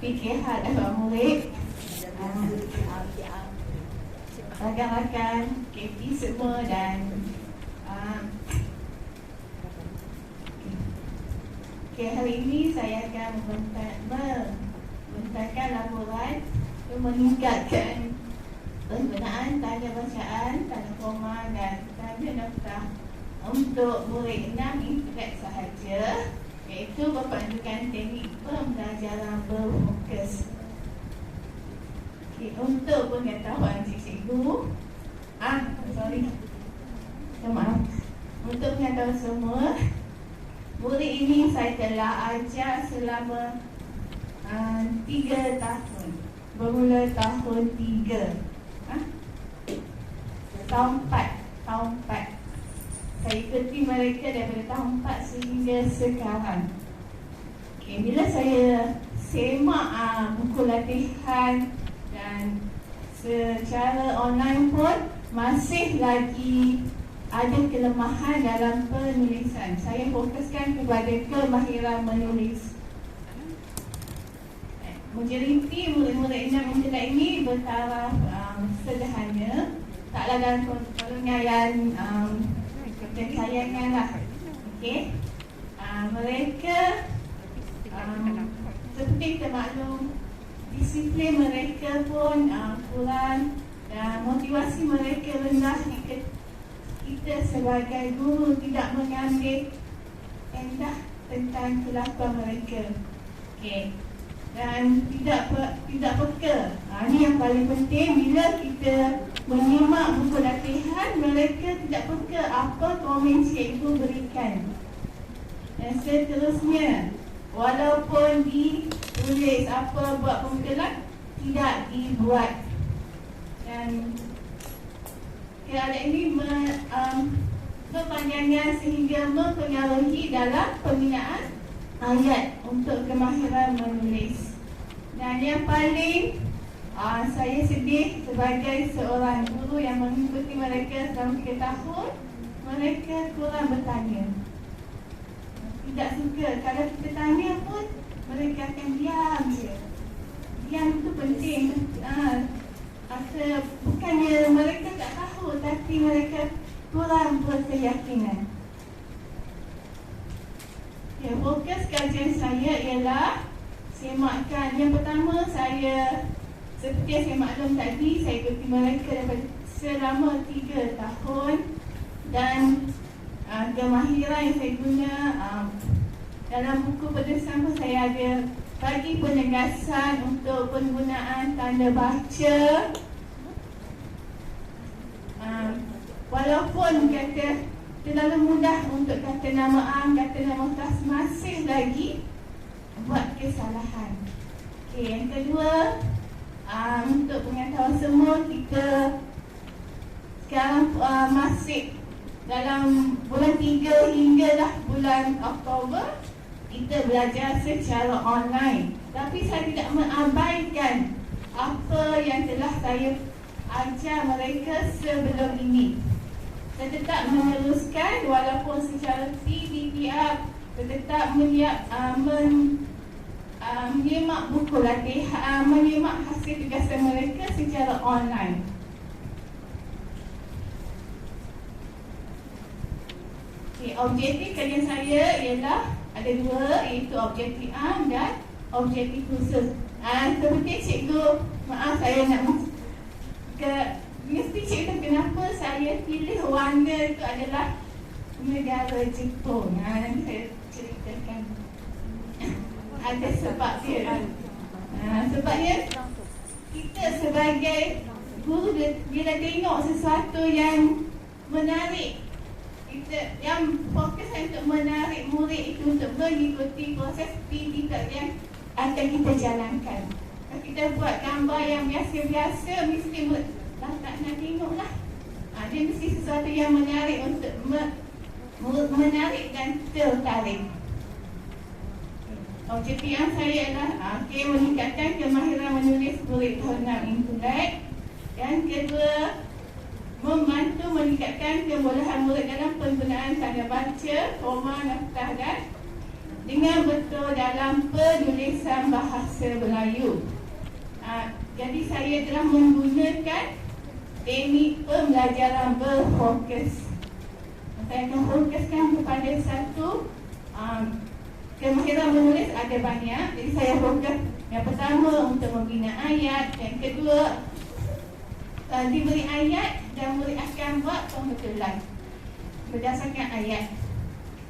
fikir hal murid, rakan-rakan, KP semua dan hari ini saya akan membentangkan laporan untuk meningkatkan penggunaan tanda bacaan, tanda koma dan tanda naftah untuk murid 6 internet sahaja, iaitu berpandukan teknik pembelajaran berfokus. Untuk pengetahuan cikgu, maaf. Untuk pengetahuan semua, murid ini saya telah ajar selama 3 tahun. Bermula tahun 3, tahun 4. Saya ikuti mereka daripada tahun 4 sehingga sekarang. Bila saya semak buku latihan dan secara online pun masih lagi ada kelemahan dalam penulisan. Saya fokuskan kepada kemahiran menulis. Menjeliti murid-murid 6 internet ini bertaraf sederhana, taklah dalam golongan kesayangan lah. Mereka seperti kita maklum, disiplin mereka pun kurang dan motivasi mereka rendah jika kita sebagai guru tidak mengambil endah tentang kelakuan mereka. Dan tidak peka. Ini yang paling penting. Bila kita menyimak buku latihan, mereka tidak peka apa komen cikgu berikan. Dan seterusnya, walaupun ditulis apa buat pembetulan, tidak dibuat. Dan keadaan ini berpanjangan sehingga mempengaruhi dalam pembinaan ayat untuk kemahiran menulis. Dan yang paling saya sedih sebagai seorang guru yang mengikuti mereka selama 3 tahun, mereka kurang bertanya. Tidak suka. Kalau kita tanya pun, mereka akan diam je. Diam itu penting. Bukannya mereka tak tahu, tapi mereka kurang berkeyakinan. Fokus kajian saya ialah semakkan. Yang pertama, saya seperti yang saya maklum tadi, saya ikuti mereka selama 3 tahun. Dan kemahiran yang saya guna dalam buku penulisan pun saya ada bagi penegasan untuk penggunaan tanda baca. Walaupun kata terlalu mudah untuk kata nama kata nama kelas, masih lagi buat kesalahan. Yang kedua, untuk pengetahuan semua, kita sekarang masih dalam bulan 3 hinggalah bulan Oktober, kita belajar secara online. Tapi saya tidak mengabaikan apa yang telah saya ajar mereka sebelum ini. Saya tetap meneruskan walaupun secara TDPR, saya tetap menyimak buku latihan, menyimak hasil tugasan mereka secara online. Objektif kajian saya ialah ada 2, iaitu objektif am dan objektif khusus. Seperti cikgu, maaf saya nak mesti cikgu kenapa saya pilih warna itu adalah negara Jepun. Nanti saya ceritakan. Ada sebab dia. Sebabnya kita sebagai guru, bila tengok sesuatu yang menarik, kita yang fokus untuk menarik murid itu untuk mengikuti proses pendidikan yang akan kita jalankan. Kalau kita buat gambar yang biasa-biasa, mesti murid tak nak tengok lah. Dia mesti sesuatu yang menarik untuk menarik dan tertarik. Objektif yang saya adalah meningkatkan kemahiran menulis murid tahun 6 internet. Yang kedua, membantu meningkatkan kebolehan murid dalam penggunaan tanda baca, koma, naftah dan dengan betul dalam penulisan bahasa Melayu. Jadi saya telah menggunakan teknik pembelajaran berfokus. Saya akan fokuskan kepada satu kemahiran menulis ada banyak. Jadi saya fokus yang pertama untuk membina ayat, yang kedua diberi ayat dan murid akan buat pembetulan berdasarkan ayat.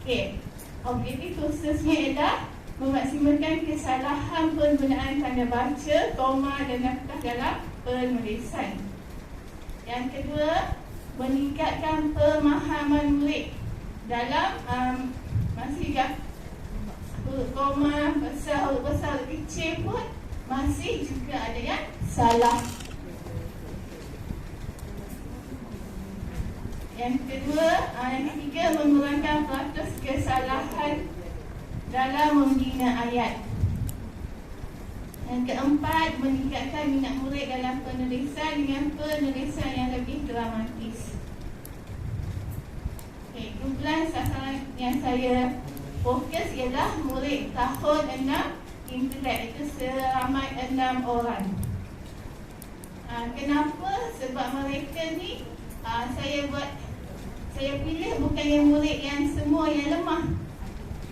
Okey. Objektif khususnya ialah memaksimalkan kesalahan penggunaan tanda baca, koma dan naskah dalam penulisan. Yang kedua, meningkatkan pemahaman murid dalam masih huruf koma, besar, huruf besar, huruf kecil pun masih juga ada yang salah. Yang kedua, yang ketiga, mengurangkan peratus kesalahan dalam membina ayat. Yang keempat, meningkatkan minat murid dalam penulisan dengan penulisan yang lebih dramatis. Okay, kumpulan sasaran yang saya fokus ialah murid tahun 6 intelek, itu seramai 6 orang. Kenapa? Sebab mereka ni saya pilih bukan yang murid yang semua yang lemah.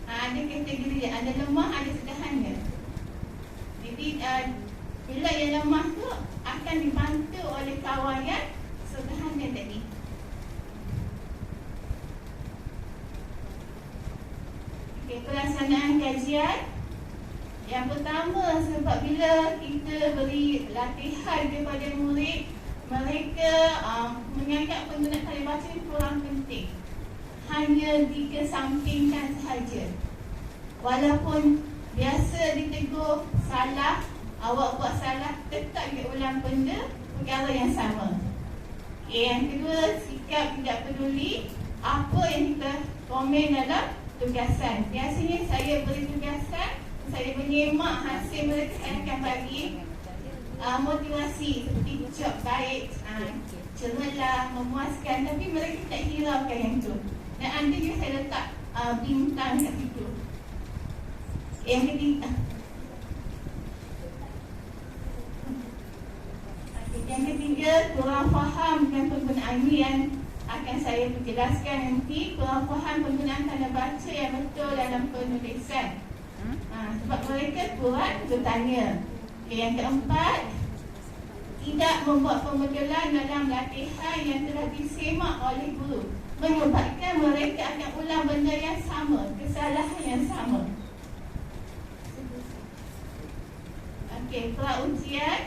Ada kategori, ada lemah, ada sederhana. Jadi bila yang lemah tu akan dibantu oleh kawan yang sederhana tadi. Okay, pelaksanaan kajian. Yang pertama, sebab bila kita beri latihan kepada murid, mereka menganggap penggunaan tanda baca kurang penting, hanya dikesampingkan sahaja. Walaupun biasa ditegur salah, awak buat salah, tetap dia ulang benda perkara yang sama. Okay, yang kedua, sikap tidak peduli apa yang kita komen dalam tugasan. Biasanya saya beri tugasan, saya menyemak hasil mereka, saya akan bagi motivasi seperti job baik, cemerlang, memuaskan, tapi mereka tak hiraukan yang tu. Dan ada juga saya letak bintang kat situ. Yang ketiga, kurang faham dengan penggunaan ini yang akan saya jelaskan nanti. Kurang faham penggunaan tanda baca yang betul dalam penulisan. Sebab mereka kurang bertanya. Yang keempat, tidak membuat pembetulan dalam latihan yang telah disemak oleh guru, menyebabkan mereka akan ulang benda yang sama, kesalahan yang sama. Okey, pra-ujian.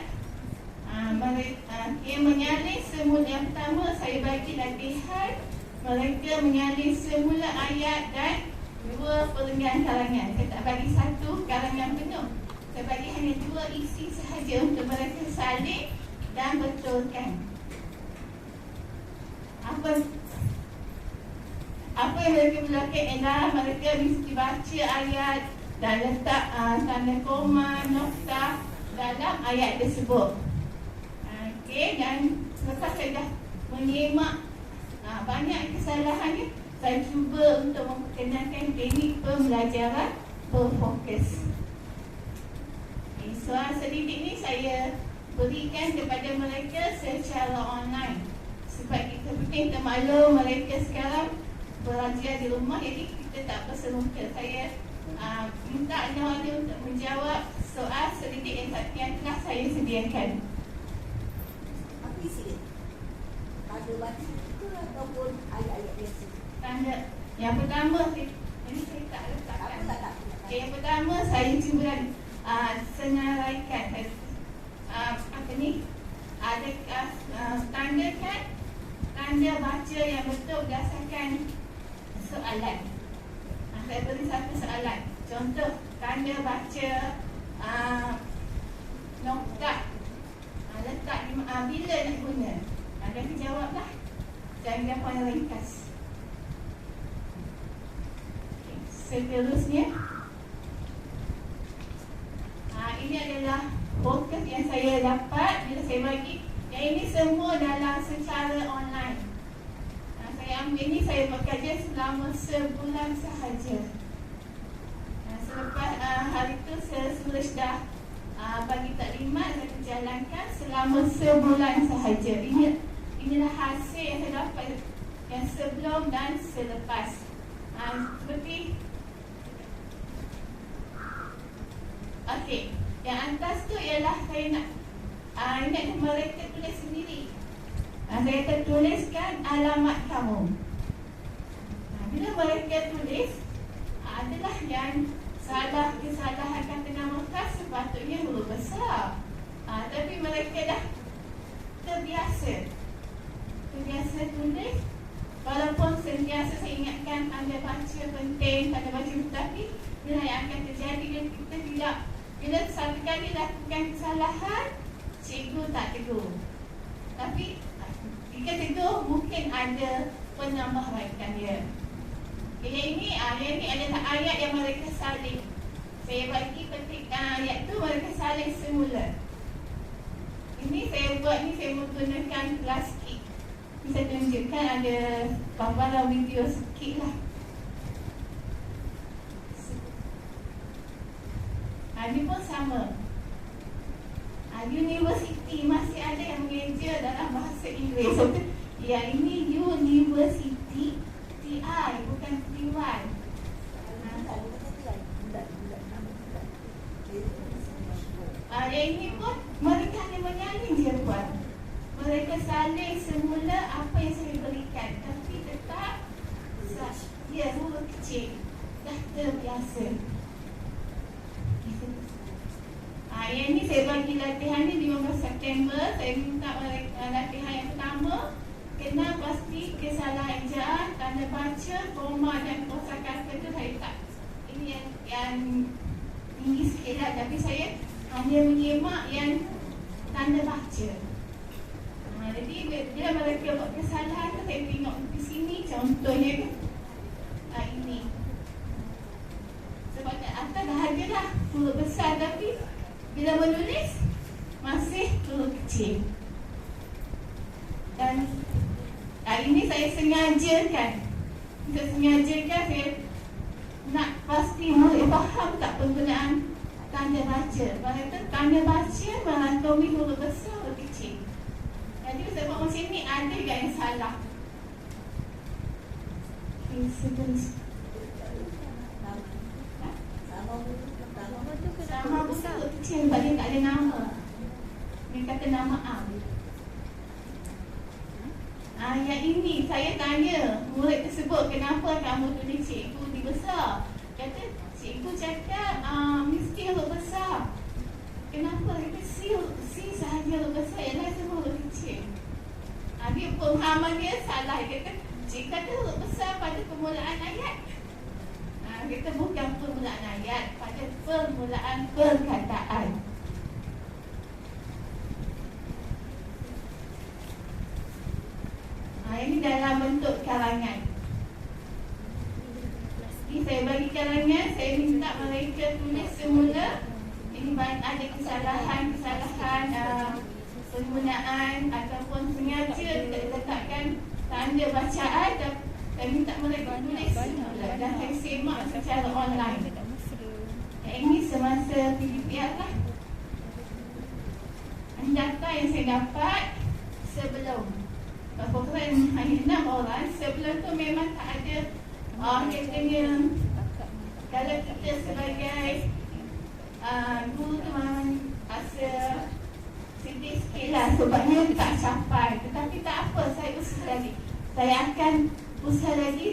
Yang menyalin semula, yang pertama saya bagi latihan mereka menyalin semula ayat dan 2 perenggan karangan. Saya tak bagi 1 karangan penuh, saya bagi hanya 2 isi sahaja untuk mereka salin dan betulkan. Apa yang mereka melakukan ialah mereka mesti baca ayat dan letak tanda koma, noktah dalam ayat tersebut. Okey, dan lepas saya dah menyemak banyak kesalahannya, saya cuba untuk memperkenalkan teknik pembelajaran berfokus. Okay, soal selidik ni saya berikan kepada mereka secara online. Sebab kita maklum mereka sekarang belajar di rumah, jadi kita tak bersemuka. Saya minta dia untuk menjawab soal selidik yang telah saya sediakan. Apa isi dia? Tanda baca ke ataupun ayat-ayat biasa? Tanda. Yang pertama, ini saya tak letakkan. Tak. Yang pertama saya cuba senaraikan. Apa ni? Ada tandakan tanda baca yang betul berdasarkan soalan. Saya beri satu soalan. Contoh, tanda baca noktah letak bila nak guna. Jadi jawablah. Jangan jawapan ringkas. Seterusnya, ini adalah fokus yang saya dapat bila saya bagi. Yang ini semua dalam secara online. Saya ambil ni, saya bekerja selama sebulan sahaja. itu saya sudah bagi taklimat saya jalankan selama sebulan sahaja. Inilah hasil yang saya dapat yang sebelum dan selepas. Seperti okey, yang atas tu ialah saya nak mereka tulis sendiri. Saya tertuliskan alamat kamu. Bila mereka tulis, adalah yang kesalahan kata nama khas sepatutnya huruf besar. Tapi mereka dah terbiasa tulis. Walaupun sentiasa saya ingatkan anda baca penting, anda baca, tapi bila yang akan terjadi dan kita tidak, bila satu kali lakukan kesalahan, cikgu tak tegur. Tapi jika tegur, mungkin ada penambahbaikan dia. Yang ini adalah ayat yang mereka salin. Saya bagi petik ayat tu mereka salin semula. Ini saya buat ni, saya menggunakan plastik. Saya tunjukkan ada paparan video sikit lah. Ini pun sama. University masih ada yang mengeja dalam bahasa Inggeris. Yang ini University TI, bukan TY. Yang ini pun mereka hanya menyanyi je buat. Mereka salin semula apa yang saya berikan, tapi tetap huruf kecil. Dah terbiasa. Yang ini saya bagi latihan ni 15 September. Saya minta mereka latihan yang pertama, kena pasti kesalahan ejaan, tanda baca, koma dan kosakata tu saya tak. Ini yang tinggi sikit lah, tapi saya hanya menyemak yang tanda baca. Jadi bila mereka buat kesalahan tu, saya tengok di sini contohnya ini. Sebab kat atas dah ada lah huruf besar, tapi bila menulis masih huruf kecil. Dan ini saya sengajakan. Saya nak pasti murid faham tak penggunaan tanda baca. Berarti tanda baca merangkumi huruf besar, huruf kecil. Jadi saya buat macam ni, ada juga yang salah. Sama buku kecil, sebab dia tak ada nama. Dia kata nama Am. Yang ini saya tanya murid tersebut, kenapa kamu tulis cikgu dibesar? Kata cikgu cakap mesti huruf besar. Kenapa? Kata C sahaja huruf besar, yang lain semua huruf kecil. Dia pemahaman dia salah. Dia kata cikgu kata huruf besar pada permulaan ayat. Kita bukan permulaan ayat, pada permulaan perkataan. Ini dalam bentuk karangan. Ini saya bagi karangan, saya minta mereka tulis semula. Ini ada kesalahan penggunaan ataupun sengaja letakkan tanda bacaan. Saya minta mereka tulis semula dan saya semak secara online. Ini semasa PDPR lah. Data yang saya dapat sebelum program hanya 6 orang. Sebelum tu memang tak ada katanya, kalau kita sebagai guru tu memang rasa sedih sikit lah sebabnya tak capai. Tetapi tak apa, saya usaha lagi. Saya akan usaha lagi.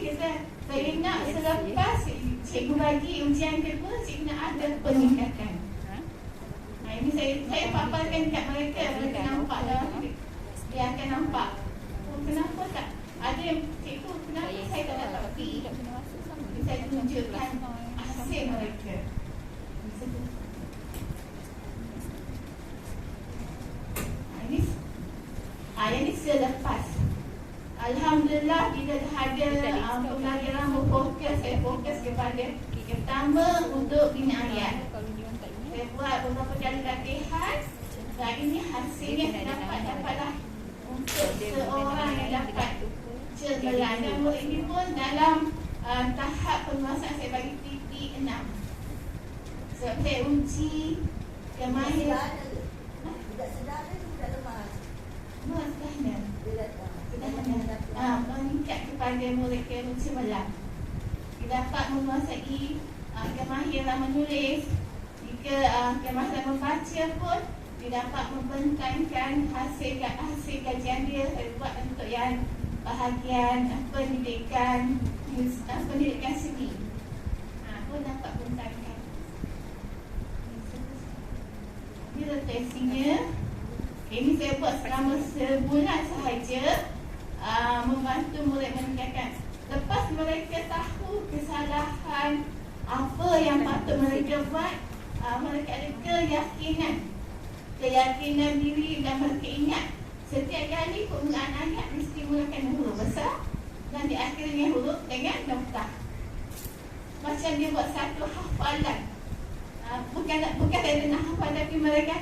Saya nak selepas cikgu bagi ujian kedua, cikgu nak ada peningkatan. Ini saya paparkan dekat mereka. Mereka nampak dalam, dia akan nampak. Kenapa tak ada yang cikgu, kenapa saya tak dapat pergi? Saya tunjukkan hasil mereka. Ini selepas. Alhamdulillah bila dah ada pembelajaran berfokus, saya fokus kepada pertama untuk bina ayat. Saya buat beberapa kali latihan dan ini hasilnya dapatlah untuk seorang yang dapat cemerlang. Dan murid ini pun dalam tahap penguasaan saya bagi PP 6. Sebab saya uji yang mahir. Budak sedar dia budak lemah. Lemah sederhana. Dia datang. Meningkat kepada murid yang cemerlang. Dia dapat menguasai kemahiran menulis. Jika kemahiran membaca pun, dia dapat membentangkan hasil kajian dia buat untuk yang bahagian pendidikan seni. Pun dapat bentangkan. Ini refleksinya. Ini saya buat selama sebulan sahaja, membantu murid meningkatkan. Lepas mereka tahu kesalahan apa yang patut mereka buat, mereka ada keyakinan diri dan mereka ingat setiap kali penggunaan ayat mesti menggunakan huruf besar dan diakhirinya huruf dengan noktah. Macam dia buat satu hafalan. Bukan ada nak hafal, tapi mereka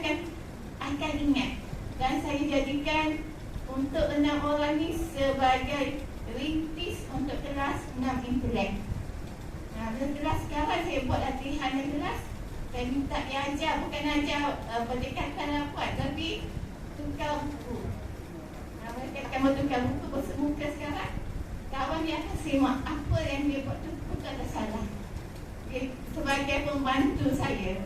akan ingat. Dan saya jadikan untuk 6 orang ni sebagai rintis untuk kelas 6 intelek. Dalam kelas sekarang saya buat latihan dalam kelas. Saya minta dia ajar, bukan ajar berdekatan rapat, tapi tukar buku. Mereka akan bertukar buku bersemuka sekarang. Kawan dia akan semak apa yang dia buat tu, bukan ada salah. Sebagai pembantu saya.